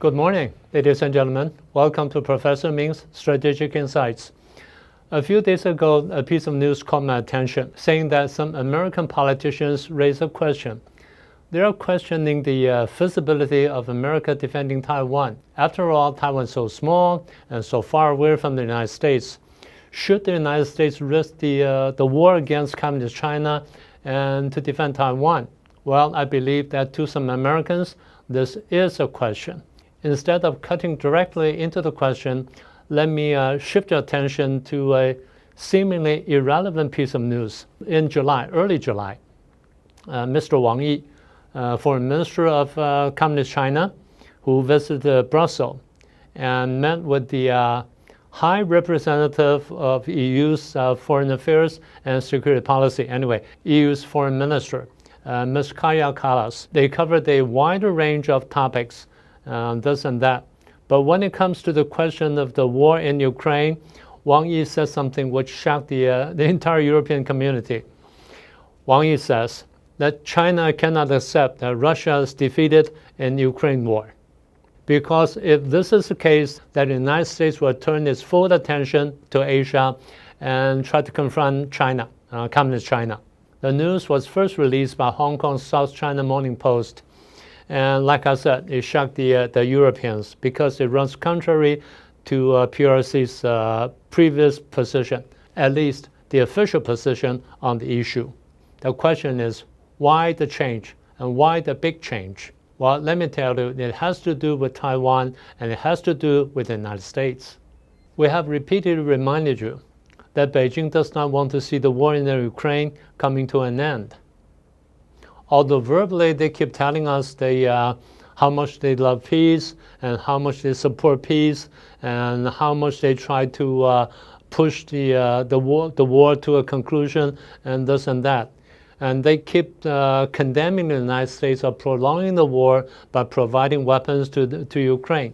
Good morning, ladies and gentlemen. Welcome to Professor Ming's Strategic Insights. A few days ago, a piece of news caught my attention, saying that some American politicians raised a question. They are questioning the feasibility of America defending Taiwan. After all, Taiwan is so small and so far away from the United States. Should the United States risk the war against Communist China and to defend Taiwan? Well, I believe that to some Americans, this is a question. Instead of cutting directly into the question, let me shift your attention to a seemingly irrelevant piece of news. In July, early July, Mr. Wang Yi, Foreign Minister of Communist China, who visited Brussels and met with the High Representative of EU's Foreign Affairs and Security Policy, EU's Foreign Minister, Ms. Kaja Kallas. They covered a wider range of topics, this and that. But when it comes to the question of the war in Ukraine, Wang Yi says something which shocked the entire European community. Wang Yi says that China cannot accept that Russia is defeated in the Ukraine war. Because if this is the case, that the United States will turn its full attention to Asia and try to confront China, Communist China. The news was first released by Hong Kong's South China Morning Post. And like I said, it shocked the Europeans because it runs contrary to PRC's previous position, at least the official position on the issue. The question is, why the change and why the big change? Well, let me tell you, it has to do with Taiwan and it has to do with the United States. We have repeatedly reminded you that Beijing does not want to see the war in the Ukraine coming to an end. Although verbally they keep telling us how much they love peace and how much they support peace and how much they try to push the war to a conclusion and this and that. And they keep condemning the United States of prolonging the war by providing weapons to Ukraine.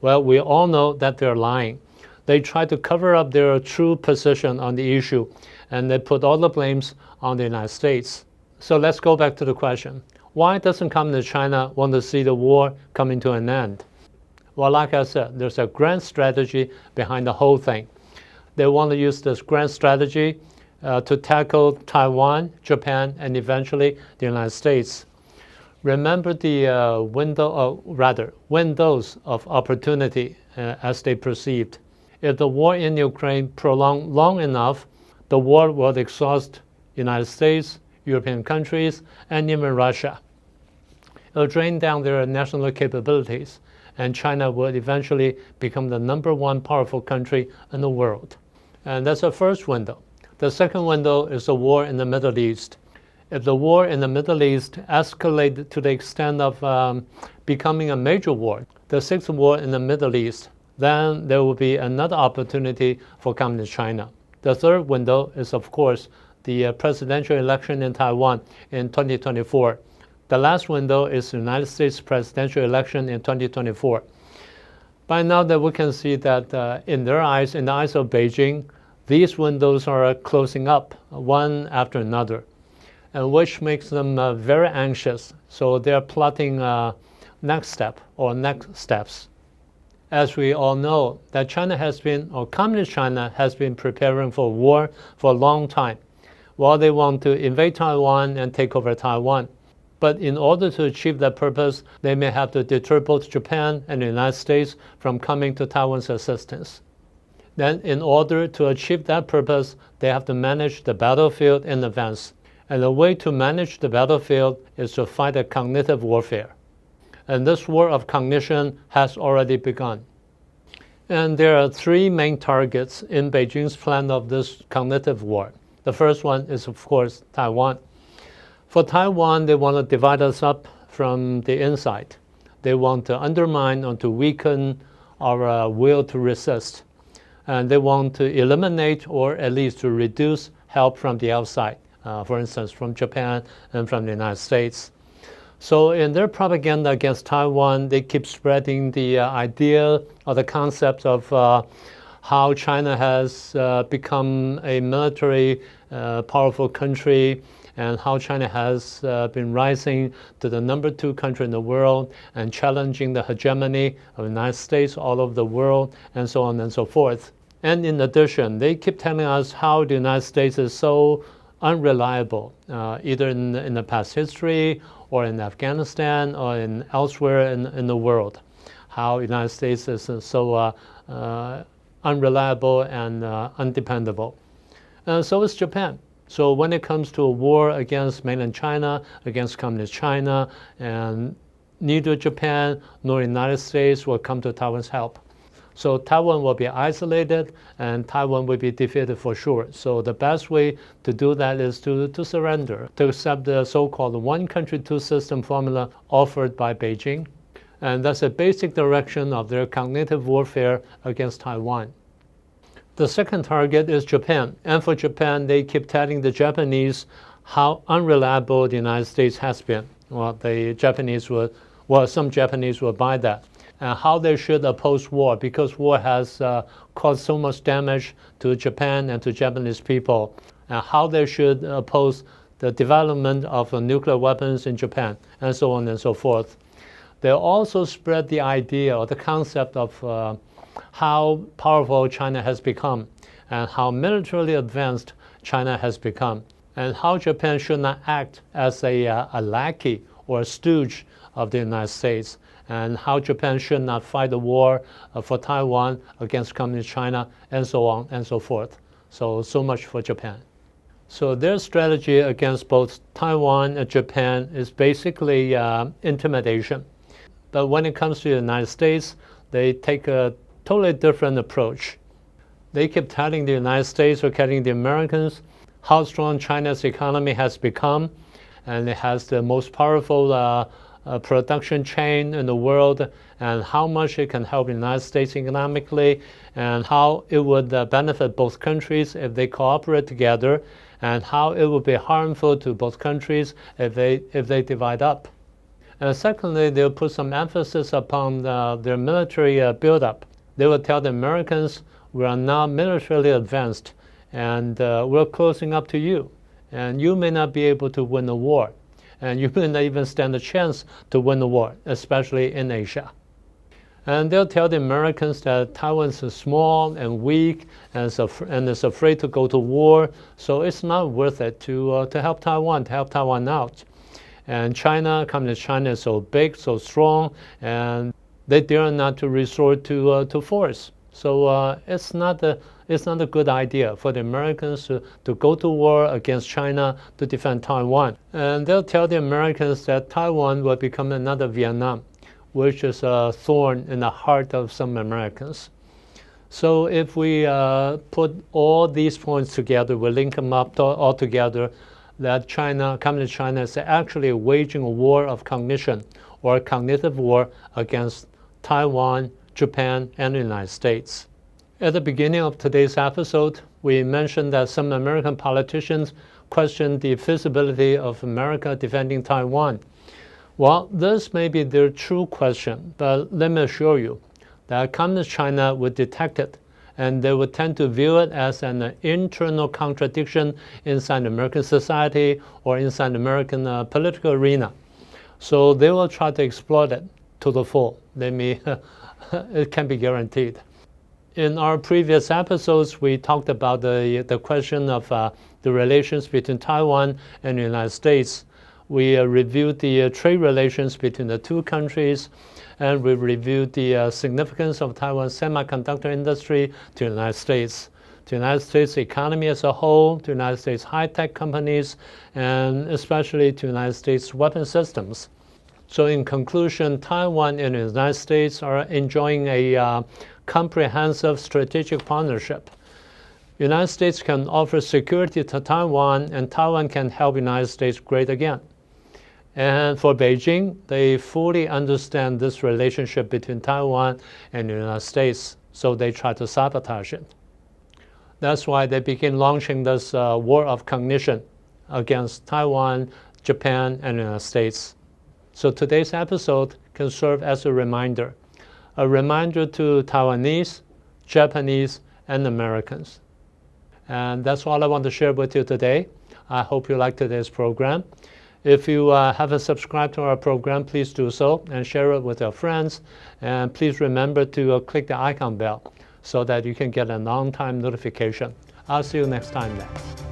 Well, we all know that they're lying. They try to cover up their true position on the issue, and they put all the blames on the United States. So let's go back to the question. Why doesn't Communist China want to see the war coming to an end? Well, like I said, there's a grand strategy behind the whole thing. They want to use this grand strategy to tackle Taiwan, Japan, and eventually the United States. Remember the windows of opportunity as they perceived. If the war in Ukraine prolonged long enough, the war will exhaust the United States, European countries, and even Russia. It will drain down their national capabilities, and China will eventually become the #1 powerful country in the world. And that's the first window. The second window is the war in the Middle East. If the war in the Middle East escalated to the extent of becoming a major war, the sixth war in the Middle East, then there will be another opportunity for Communist China. The third window is, of course, the presidential election in Taiwan in 2024. The last window is the United States presidential election in 2024. By now that we can see that in their eyes, in the eyes of Beijing, these windows are closing up one after another, and which makes them very anxious. So they're plotting next step or next steps. As we all know, that Communist China has been preparing for war for a long time. Well, they want to invade Taiwan and take over Taiwan. But in order to achieve that purpose, they may have to deter both Japan and the United States from coming to Taiwan's assistance. Then, in order to achieve that purpose, they have to manage the battlefield in advance. And the way to manage the battlefield is to fight a cognitive warfare. And this war of cognition has already begun. And there are three main targets in Beijing's plan of this cognitive war. The first one is, of course, Taiwan. For Taiwan, they want to divide us up from the inside. They want to undermine or to weaken our will to resist. And they want to eliminate or at least to reduce help from the outside, for instance, from Japan and from the United States. So in their propaganda against Taiwan, they keep spreading the idea or the concept of how China has become a military powerful country and how China has been rising to the #2 country in the world and challenging the hegemony of the United States all over the world, and so on and so forth. And in addition, they keep telling us how the United States is so unreliable, either in the past history or in Afghanistan or in elsewhere in the world. How the United States is so unreliable and undependable. So is Japan. So when it comes to a war against mainland China, against communist China, and neither Japan nor the United States will come to Taiwan's help. So Taiwan will be isolated and Taiwan will be defeated for sure. So the best way to do that is to surrender, to accept the so-called one country, two system formula offered by Beijing. And that's a basic direction of their cognitive warfare against Taiwan. The second target is Japan. And for Japan, they keep telling the Japanese how unreliable the United States has been. Well, some Japanese will buy that. And how they should oppose war, because war has caused so much damage to Japan and to Japanese people, and how they should oppose the development of nuclear weapons in Japan, and so on and so forth. They also spread the idea or the concept of how powerful China has become, and how militarily advanced China has become, and how Japan should not act as a lackey or a stooge of the United States, and how Japan should not fight a war for Taiwan against communist China, and so on and so forth. So much for Japan. So their strategy against both Taiwan and Japan is basically intimidation. But when it comes to the United States, they take a totally different approach. They keep telling the United States or telling the Americans how strong China's economy has become, and it has the most powerful production chain in the world, and how much it can help the United States economically, and how it would benefit both countries if they cooperate together, and how it would be harmful to both countries if they divide up. And secondly, they'll put some emphasis upon their military buildup. They will tell the Americans, we are now militarily advanced, and we're closing up to you, and you may not be able to win the war. And you may not even stand a chance to win the war, especially in Asia. And they'll tell the Americans that Taiwan is small and weak and is afraid to go to war, so it's not worth it to help Taiwan out. And China, communist China, is so big, so strong, and they dare not to resort to force. So it's not a good idea for the Americans to go to war against China to defend Taiwan. And they'll tell the Americans that Taiwan will become another Vietnam, which is a thorn in the heart of some Americans. So if we put all these points together, we link them up all together, that communist China is actually waging a war of cognition, or a cognitive war against Taiwan, Japan, and the United States. At the beginning of today's episode, we mentioned that some American politicians questioned the feasibility of America defending Taiwan. Well, this may be their true question, but let me assure you that Communist China would detect it, and they would tend to view it as an internal contradiction inside American society or inside American political arena. So they will try to exploit it to the full. It can be guaranteed. In our previous episodes, we talked about the question of the relations between Taiwan and the United States. We reviewed the trade relations between the two countries, and we reviewed the significance of Taiwan's semiconductor industry to the United States, to the United States economy as a whole, to the United States high-tech companies, and especially to the United States weapon systems. So in conclusion, Taiwan and the United States are enjoying a comprehensive strategic partnership. The United States can offer security to Taiwan, and Taiwan can help the United States great again. And for Beijing, they fully understand this relationship between Taiwan and the United States, so they try to sabotage it. That's why they begin launching this war of cognition against Taiwan, Japan, and the United States. So today's episode can serve as a reminder to Taiwanese, Japanese, and Americans. And that's all I want to share with you today. I hope you liked today's program. If you haven't subscribed to our program, please do so and share it with your friends. And please remember to click the icon bell so that you can get an on-time notification. I'll see you next time then.